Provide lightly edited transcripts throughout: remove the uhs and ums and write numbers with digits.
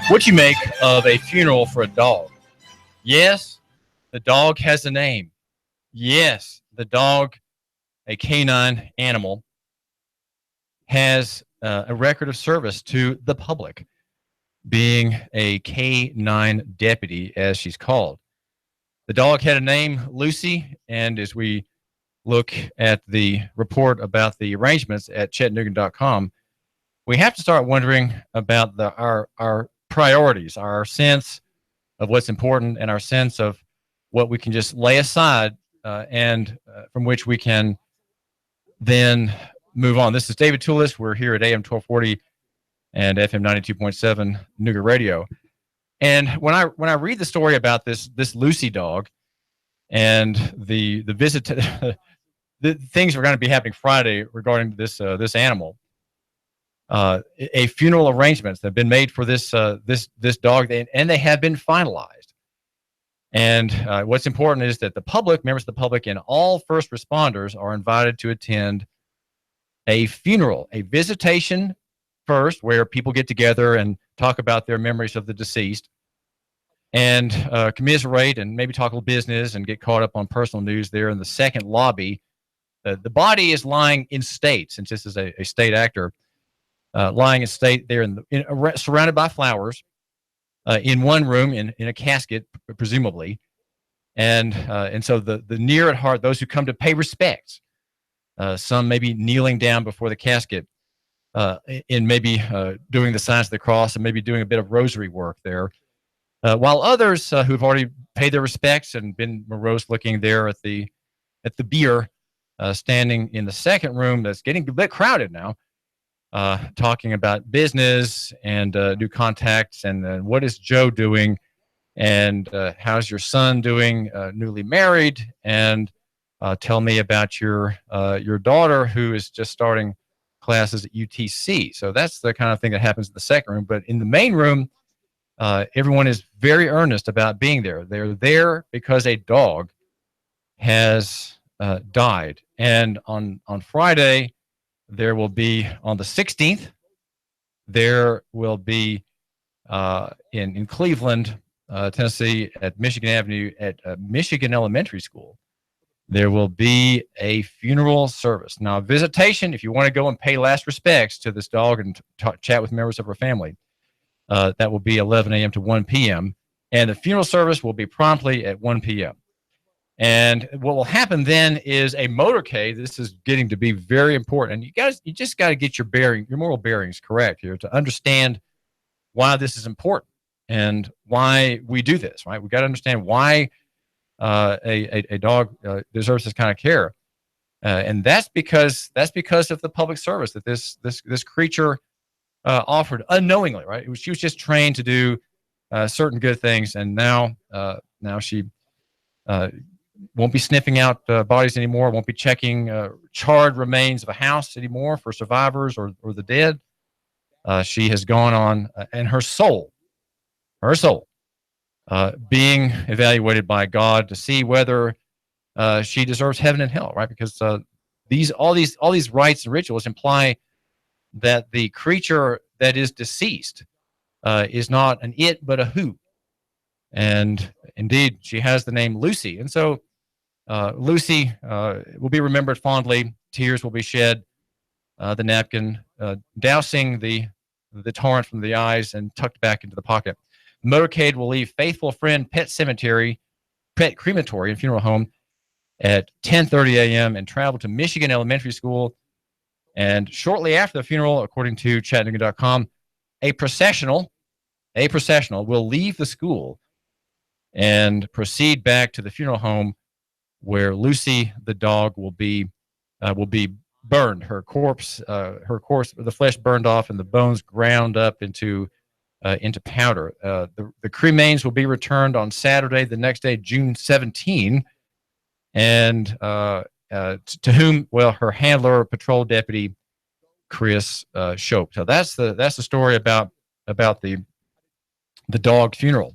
What you make of a funeral for a dog? Yes, the dog has a name. Yes, the dog, a canine animal, has a record of service to the public, being a K9 deputy, as she's called. The dog had a name, Lucy, and as we look at the report about the arrangements at Chattanooga.com, we have to start wondering about our priorities, our sense of what's important, and our sense of what we can just lay aside and from which we can then move on. This is David Tulis. We're here at AM 1240 and FM 92.7 Nooga Radio. And when I read the story about this Lucy dog and the visit to the things are going to be happening Friday regarding this animal, a funeral arrangements that have been made for this dog, and they have been finalized. And what's important is that the public, members of the public, and all first responders are invited to attend a funeral, a visitation first, where people get together and talk about their memories of the deceased, and commiserate and maybe talk a little business and get caught up on personal news there in the second lobby. The body is lying in state, since this is a state actor, lying in state there surrounded by flowers in one room in a casket, presumably. And so the near at heart, those who come to pay respects, some maybe kneeling down before the casket, in maybe doing the signs of the cross and maybe doing a bit of rosary work there, while others who've already paid their respects and been morose looking there at the bier, standing in the second room that's getting a bit crowded now, talking about business and new contacts and what is Joe doing and how's your son doing, newly married, and tell me about your daughter who is just starting classes at UTC. So that's the kind of thing that happens in the second room. But in the main room, everyone is very earnest about being there. They're there because a dog has died. And on Friday, there will be, on the 16th, there will be in Cleveland, Tennessee, at Michigan Avenue at Michigan Elementary School, there will be a funeral service. Now, a visitation, if you want to go and pay last respects to this dog and chat with members of her family, that will be 11 a.m. to 1 p.m. And the funeral service will be promptly at 1 p.m. And what will happen then is a motorcade. This is getting to be very important. And you just got to get your moral bearings correct here to understand why this is important and why we do this, right? We've got to understand why a dog deserves this kind of care. And that's because of the public service that this creature offered unknowingly, right? She was just trained to do certain good things, and now she won't be sniffing out bodies anymore, won't be checking charred remains of a house anymore for survivors or the dead. She has gone on, and her soul, being evaluated by God to see whether she deserves heaven and hell, right? Because all these rites and rituals imply that the creature that is deceased is not an it, but a who. And indeed, she has the name Lucy. And so Lucy will be remembered fondly. Tears will be shed, the napkin dousing the torrent from the eyes and tucked back into the pocket. The motorcade will leave Faithful Friend Pet Crematory and Funeral Home at 10:30 a.m. and travel to Michigan Elementary School. And shortly after the funeral, according to Chattanooga.com, a processional will leave the school and proceed back to the funeral home where Lucy, the dog, will be burned. Her corpse, the flesh burned off and the bones ground up into powder. The cremains will be returned on Saturday, the next day, June 17, and to whom, well, her handler, patrol deputy Chris Shope. So that's the story about the dog funeral.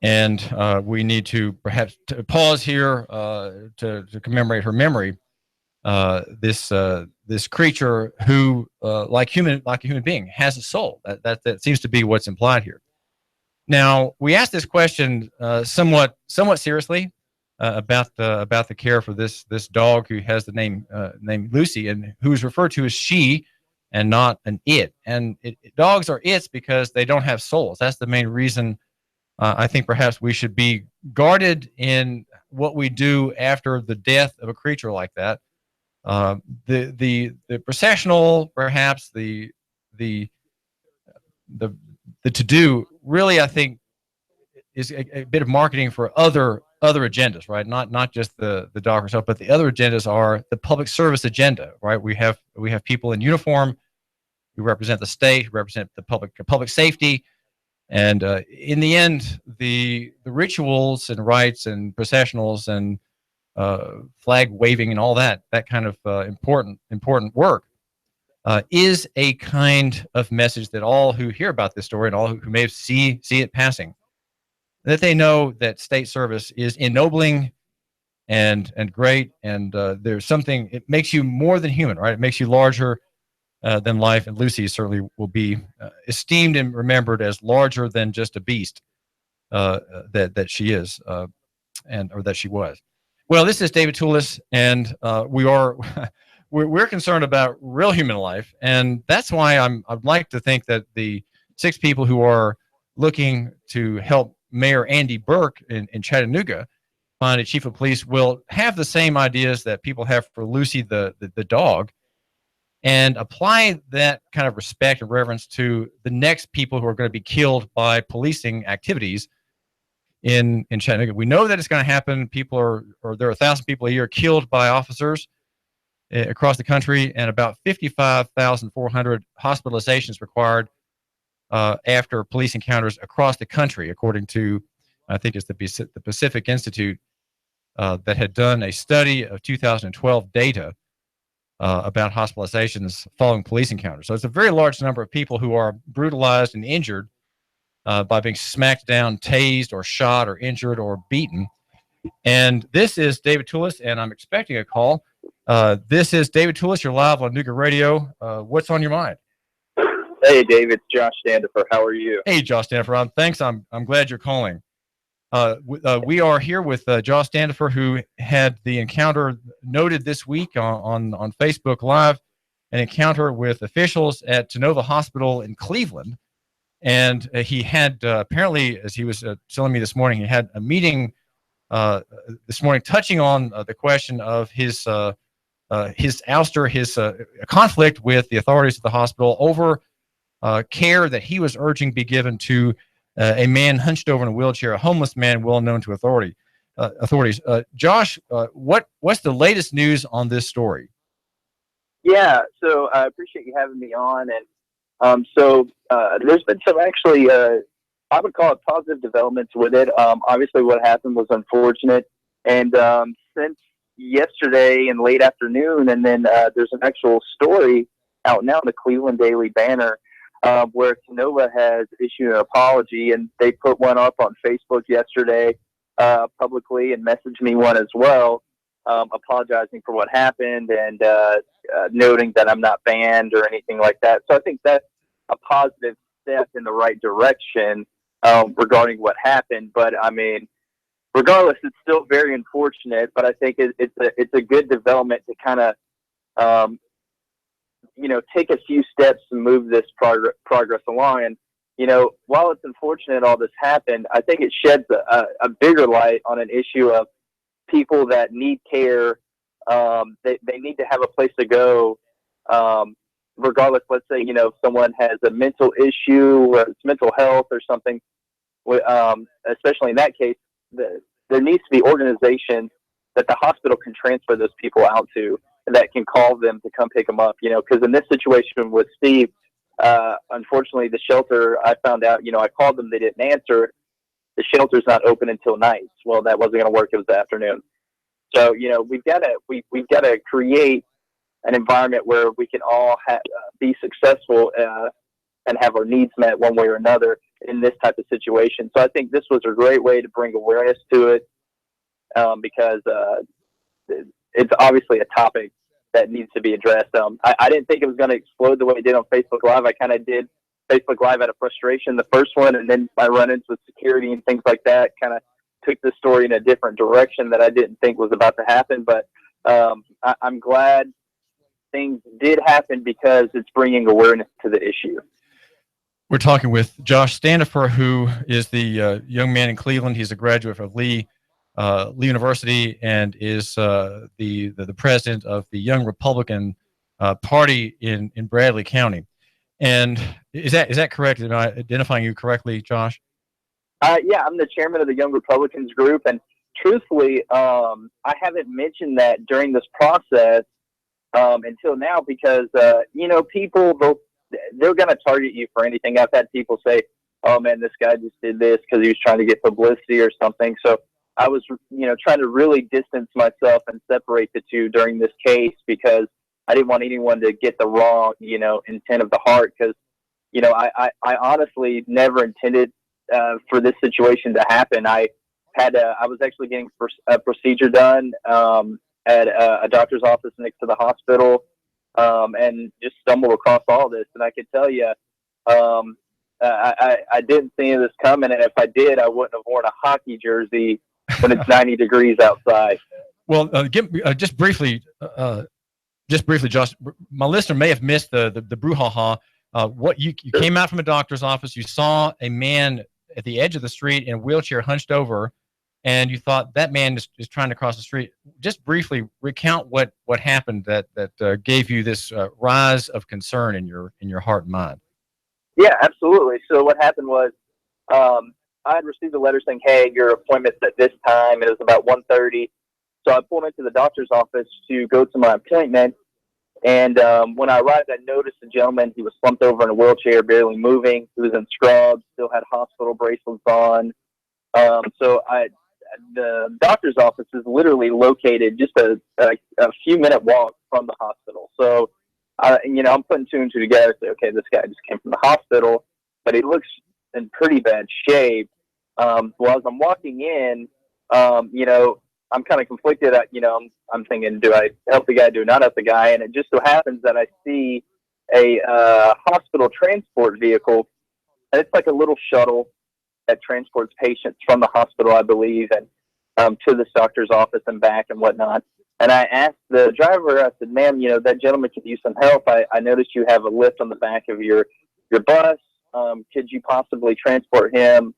And we need to perhaps pause here to commemorate her memory. This creature who, like a human being, has a soul. That seems to be what's implied here. Now, we asked this question somewhat seriously about the care for this dog who has the name Lucy, and who is referred to as she and not an it. And dogs are its because they don't have souls. That's the main reason. I think perhaps we should be guarded in what we do after the death of a creature like that. The processional, perhaps the the the to do, really, I think, is a bit of marketing for other agendas, right? Not just the dog herself, but the other agendas are the public service agenda, right? We have people in uniform who represent the state, who represent the public safety, and in the end, the rituals and rites and processionals and flag waving and all that kind of important work is a kind of message that all who hear about this story and all who may have see it passing, that they know that state service is ennobling and great, and there's something. It makes you more than human, right? It makes you larger than life, and Lucy certainly will be esteemed and remembered as larger than just a beast that she is, or that she was. Well, this is David Tulis, and we are we're concerned about real human life, and that's why I'd like to think that the 6 people who are looking to help Mayor Andy Burke in Chattanooga find a chief of police will have the same ideas that people have for Lucy the dog, and apply that kind of respect and reverence to the next people who are going to be killed by policing activities in Chattanooga. We know that it's going to happen. There are 1,000 people a year killed by officers across the country, and about 55,400 hospitalizations required after police encounters across the country, according to, I think it's the Pacific Institute that had done a study of 2012 data about hospitalizations following police encounters. So it's a very large number of people who are brutalized and injured by being smacked down, tased, or shot, or injured, or beaten. And this is David Tulis, and I'm expecting a call. This is David Tulis. You're live on Nooga Radio. What's on your mind? Hey, David. It's Josh Standifer. How are you? Hey, Josh Standifer. Thanks. I'm glad you're calling. We are here with Josh Standifer, who had the encounter noted this week on Facebook Live, an encounter with officials at Tennova Hospital in Cleveland. And he had apparently, as he was telling me this morning, he had a meeting this morning touching on the question of his ouster, his conflict with the authorities at the hospital over care that he was urging be given to a man hunched over in a wheelchair, a homeless man well known to authorities. Josh, what's the latest news on this story? Yeah, so I appreciate you having me on. And there's been some actually, I would call it positive developments with it. Obviously, what happened was unfortunate. And since yesterday and late afternoon, and then there's an actual story out now in the Cleveland Daily Banner where Tennova has issued an apology, and they put one up on Facebook yesterday publicly and messaged me one as well, apologizing for what happened and noting that I'm not banned or anything like that. So I think that's a positive step in the right direction regarding what happened. But I mean, regardless, it's still very unfortunate. But I think it's a good development to kind of take a few steps to move this progress along. And while it's unfortunate all this happened, I think it sheds a bigger light on an issue of people that need care. They need to have a place to go. Regardless, let's say, if someone has a mental issue or it's mental health or something, especially in that case, there needs to be organizations that the hospital can transfer those people out to, that can call them to come pick them up, because in this situation with Steve, unfortunately, the shelter, I found out, I called them, they didn't answer. The shelter's not open until nights. Well, that wasn't going to work. It was the afternoon. So, we've got to create an environment where we can all be successful and have our needs met one way or another in this type of situation. So I think this was a great way to bring awareness to it because it's obviously a topic that needs to be addressed. I didn't think it was going to explode the way it did on Facebook Live. I kind of did Facebook Live out of frustration, the first one, and then my run-ins with security and things like that kind of took the story in a different direction that I didn't think was about to happen. But I'm glad things did happen because it's bringing awareness to the issue. We're talking with Josh Standifer, who is the young man in Cleveland. He's a graduate of Lee University and is the president of the Young Republican Party in Bradley County. And is that correct? Am I identifying you correctly, Josh? Yeah, I'm the chairman of the Young Republicans group, and truthfully, I haven't mentioned that during this process until now because people they're going to target you for anything. I've had people say, "Oh man, this guy just did this because he was trying to get publicity or something." So I was, trying to really distance myself and separate the two during this case because I didn't want anyone to get the wrong, intent of the heart. Because, I honestly never intended for this situation to happen. I was actually getting a procedure done at a doctor's office next to the hospital, and just stumbled across all this. And I could tell you, I didn't see any of this coming, and if I did, I wouldn't have worn a hockey jersey when it's 90 degrees outside. Well, just briefly, Josh, my listener may have missed the brouhaha. What you came out from a doctor's office, you saw a man at the edge of the street in a wheelchair hunched over, and you thought that man is trying to cross the street. Just briefly recount what happened that gave you this rise of concern in your heart and mind. Yeah, absolutely. So what happened was I had received a letter saying, "Hey, your appointment's at this time." It was about 1:30. So I pulled into the doctor's office to go to my appointment. And when I arrived, I noticed a gentleman. He was slumped over in a wheelchair, barely moving. He was in scrubs, still had hospital bracelets on. The doctor's office is literally located just a few-minute walk from the hospital. So, I'm putting two and two together. Say, okay, this guy just came from the hospital, but he looks in pretty bad shape. Well, as I'm walking in, I'm kind of conflicted. I'm thinking, do I help the guy? Do I not help the guy? And it just so happens that I see a hospital transport vehicle, and it's like a little shuttle that transports patients from the hospital, I believe, and to this doctor's office and back and whatnot. And I asked the driver, I said, "Ma'am, that gentleman could use some help. I noticed you have a lift on the back of your bus. Could you possibly transport him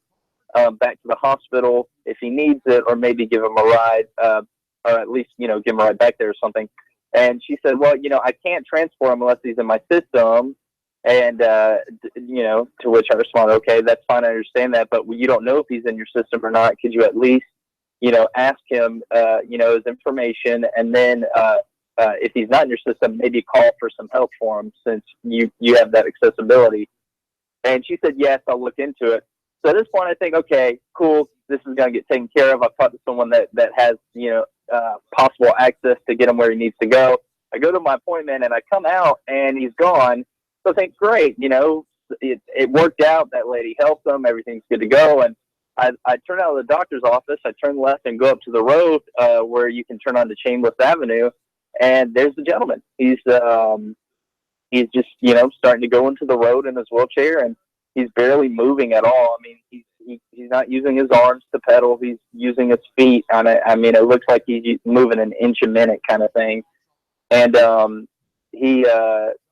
back to the hospital if he needs it, or maybe give him a ride, or at least, give him a ride back there or something?" And she said, "Well, I can't transport him unless he's in my system." And, to which I responded, "Okay, that's fine. I understand that. But you don't know if he's in your system or not. Could you at least, ask him, his information, and then if he's not in your system, maybe call for some help for him since you have that accessibility?" And she said, "Yes, I'll look into it." So at this point, I think, okay, cool. This is going to get taken care of. I've talked to someone that has, possible access to get him where he needs to go. I go to my appointment and I come out and he's gone. So I think, great, it worked out. That lady helped him. Everything's good to go. And I turn out of the doctor's office. I turn left and go up to the road where you can turn onto Chambliss Avenue. And there's the gentleman. He's just, starting to go into the road in his wheelchair, and he's barely moving at all. I mean, he's not using his arms to pedal. He's using his feet on it. I mean, it looks like he's moving an inch a minute kind of thing. And he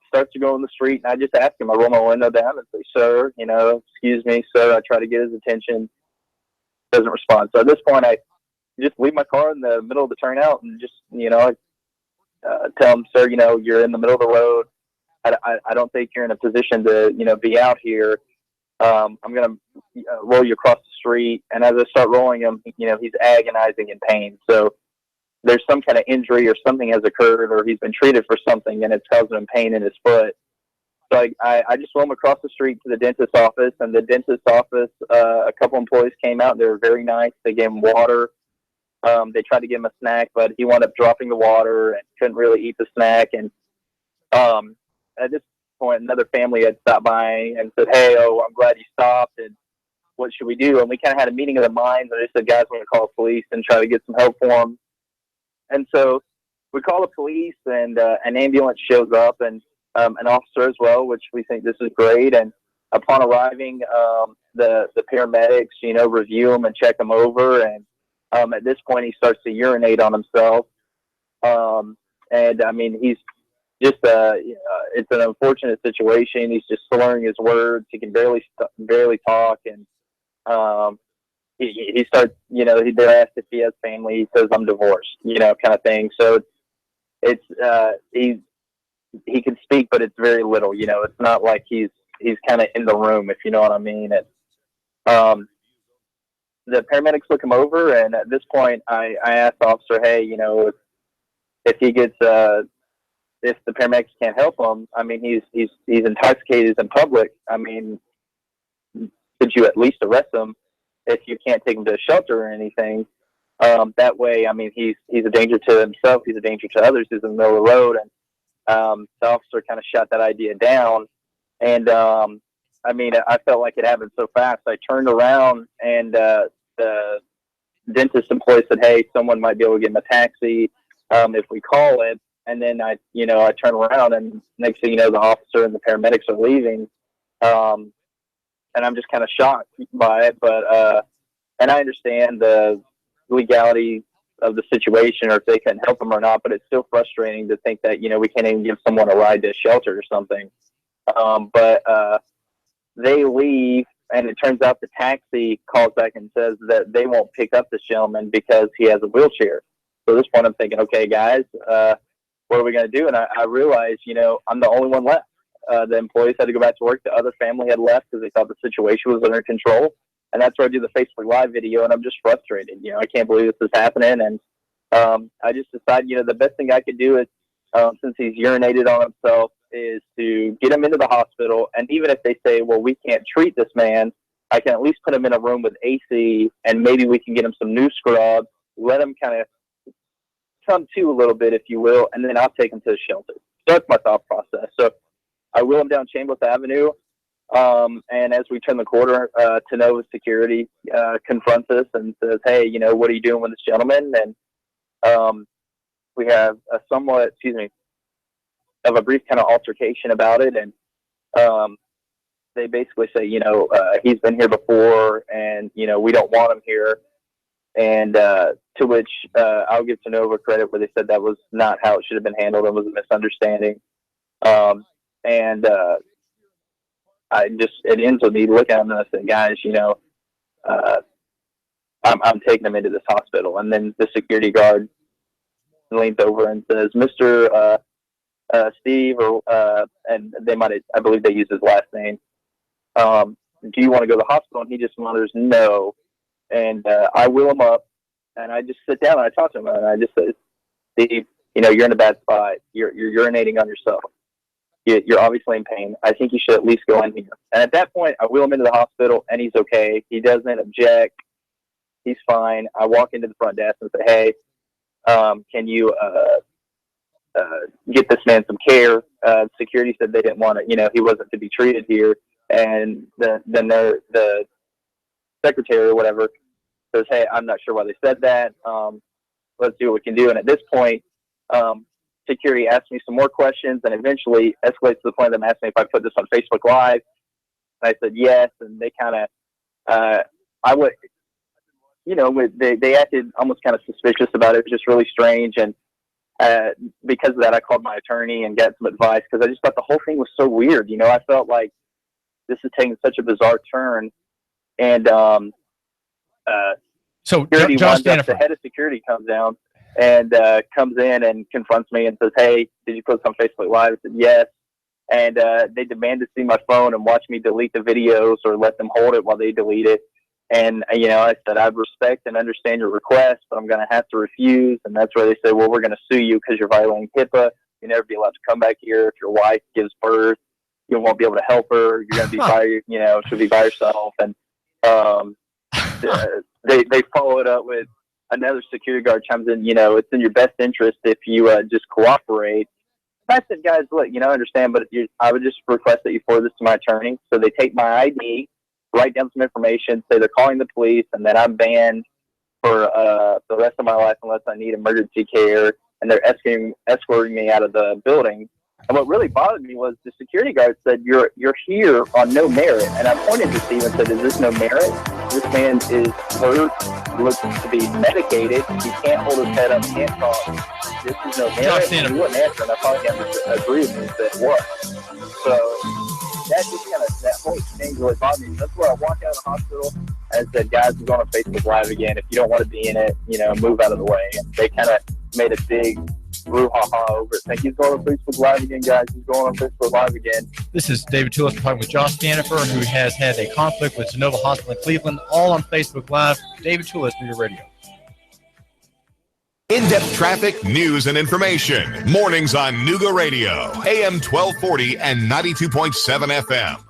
starts to go in the street, and I just ask him. I roll my window down and say, "Sir, excuse me, sir." I try to get his attention. Doesn't respond. So at this point, I just leave my car in the middle of the turnout and just, tell him, "Sir, you're in the middle of the road. I don't think you're in a position to, be out here. I'm going to roll you across the street." And as I start rolling him, he's agonizing in pain. So there's some kind of injury or something has occurred, or he's been treated for something and it's causing him pain in his foot. So I just roll him across the street to the dentist's office, and the dentist's office, a couple employees came out. They were very nice. They gave him water. They tried to give him a snack, but he wound up dropping the water and couldn't really eat the snack. And at this point, another family had stopped by and said, "Hey, I'm glad you stopped, and what should we do?" And we kind of had a meeting of the minds, and I just said, "Guys, we're going to call the police and try to get some help for him." And so we call the police, and an ambulance shows up, and an officer as well, which we think this is great. And upon arriving, the paramedics, review him and check him over. And at this point, he starts to urinate on himself. And I mean, he's just it's an unfortunate situation. He's just slurring his words. He can barely talk. And he starts, they're asked if he has family. He says, "I'm divorced," kind of thing. So it's he can speak, but it's very little. It's not like he's kind of in the room, if you know what I mean. And the paramedics look him over, and at this point, I asked the officer, "Hey, if he gets if the paramedics can't help him, I mean, he's intoxicated in public. I mean, could you at least arrest him if you can't take him to a shelter or anything? That way, I mean, he's a danger to himself. He's a danger to others. He's in the middle of the road." And the officer kind of shot that idea down. And I mean, I felt like it happened so fast. I turned around, and the dentist employee said, "Hey, someone might be able to get him a taxi if we call it." And then I turn around, and next thing you know, the officer and the paramedics are leaving. And I'm just kind of shocked by it. But and I understand the legality of the situation, or if they can help him or not. But it's still frustrating to think that we can't even give someone a ride to a shelter or something. But they leave, and it turns out the taxi calls back and says that they won't pick up this gentleman because he has a wheelchair. So at this point, I'm thinking, okay, guys, what are we going to do? And I realized, I'm the only one left. The employees had to go back to work. The other family had left because they thought the situation was under control. And that's where I do the Facebook Live video, and I'm just frustrated. I can't believe this is happening. And I just decided, the best thing I could do is, since he's urinated on himself, is to get him into the hospital. And even if they say, well, we can't treat this man, I can at least put him in a room with AC, and maybe we can get him some new scrubs, let him kind of come to a little bit, if you will, and then I'll take him to the shelter. So that's my thought process. So I wheel him down Chambliss Avenue, and as we turn the corner, Tanoa security confronts us and says, "Hey, what are you doing with this gentleman?" And we have a of a brief kind of altercation about it. And they basically say, he's been here before, and, we don't want him here. And to which I'll give Tanoa credit, where they said that was not how it should have been handled. It was a misunderstanding. And it ends with me looking at him and I said, "Guys, I'm taking him into this hospital." And then the security guard leans over and says, "Mr. Steve," and I believe they used his last name. "Do you want to go to the hospital?" And he just mutters, "No." And I wheel him up, and I just sit down and I talk to him, and I just say, "Steve, you're in a bad spot. You're urinating on yourself. You're obviously in pain. I think you should at least go in here." And at that point, I wheel him into the hospital, and he's okay. He doesn't object. He's fine. I walk into the front desk and say, "Hey, can you get this man some care?" Security said they didn't want to, he wasn't to be treated here. And then the secretary or whatever says, "Hey, I'm not sure why they said that. Let's see what we can do." And at this point, security asked me some more questions, and eventually escalates to the point of them asking me if I put this on Facebook Live. And I said yes, and they kind of, they acted almost kind of suspicious about it. It was just really strange. And because of that, I called my attorney and got some advice, because I just thought the whole thing was so weird. I felt like this is taking such a bizarre turn. And so security John winds up, the head of security comes down and comes in and confronts me and says, "Hey, did you put this on Facebook Live?" I said yes. And they demand to see my phone and watch me delete the videos or let them hold it while they delete it. And, I said, "I respect and understand your request, but I'm going to have to refuse." And that's where they said, "Well, we're going to sue you because you're violating HIPAA. You never be allowed to come back here. If your wife gives birth, you won't be able to help her. You're going to be by, she'll be by herself." And they follow it up with another security guard chimes in, "It's in your best interest if you just cooperate." I said, "Guys, look, I understand, but I would just request that you forward this to my attorney." So they take my ID, write down some information, say they're calling the police, and that I'm banned for the rest of my life unless I need emergency care, and they're escorting me out of the building. And what really bothered me was the security guard said, you're here on no merit. And I pointed to Steve and said, is this no merit? This man is hurt, looks to be medicated. He can't hold his head up, can't talk. This is no merit. And he wouldn't answer, and I finally had to agree with him that it was. So that just kind of, that whole exchange really bothered me. That's where I walked out of the hospital and said, guys, we're going on Facebook Live again. If you don't want to be in it, move out of the way. And they kind of made a big brouhaha over it. Think he's going on Facebook Live again, guys. He's going on Facebook Live again. This is David Tulis talking with Josh Stanifer, who has had a conflict with Genova Hospital in Cleveland, all on Facebook Live. David Tulis, Nooga Radio. In-depth traffic, news, and information. Mornings on Nooga Radio, AM 1240 and 92.7 FM.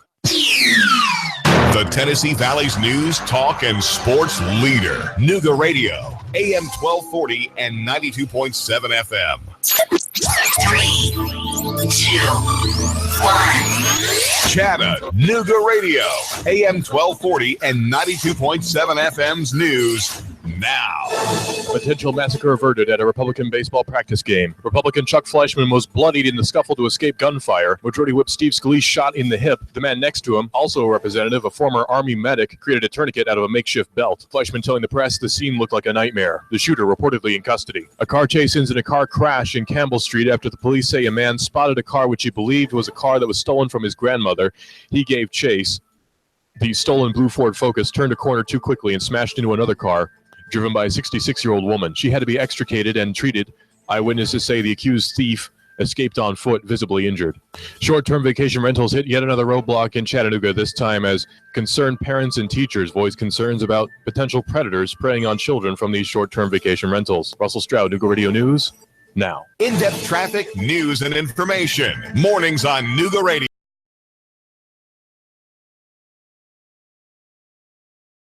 The Tennessee Valley's news, talk, and sports leader. Nooga Radio, AM 1240 and 92.7 FM. 3, 2, 1. Chattanooga Radio, AM 1240 and 92.7 FM's news now. Potential massacre averted at a Republican baseball practice game. Republican Chuck Fleischman was bloodied in the scuffle to escape gunfire. Majority Whip Steve Scalise shot in the hip. The man next to him, also a representative, a former Army medic, created a tourniquet out of a makeshift belt. Fleischman telling the press the scene looked like a nightmare. The shooter reportedly in custody. A car chase ends in a car crash in Campbell Street after the police say a man spotted a car which he believed was a car that was stolen from his grandmother. He gave chase. The stolen blue Ford Focus turned a corner too quickly and smashed into another car driven by a 66-year-old woman. She had to be extricated and treated. Eyewitnesses say the accused thief escaped on foot, visibly injured. Short-term vacation rentals hit yet another roadblock in Chattanooga, this time as concerned parents and teachers voiced concerns about potential predators preying on children from these short-term vacation rentals. Russell Stroud, Nooga Radio News, now. In-depth traffic, news, and information. Mornings on Nooga Radio.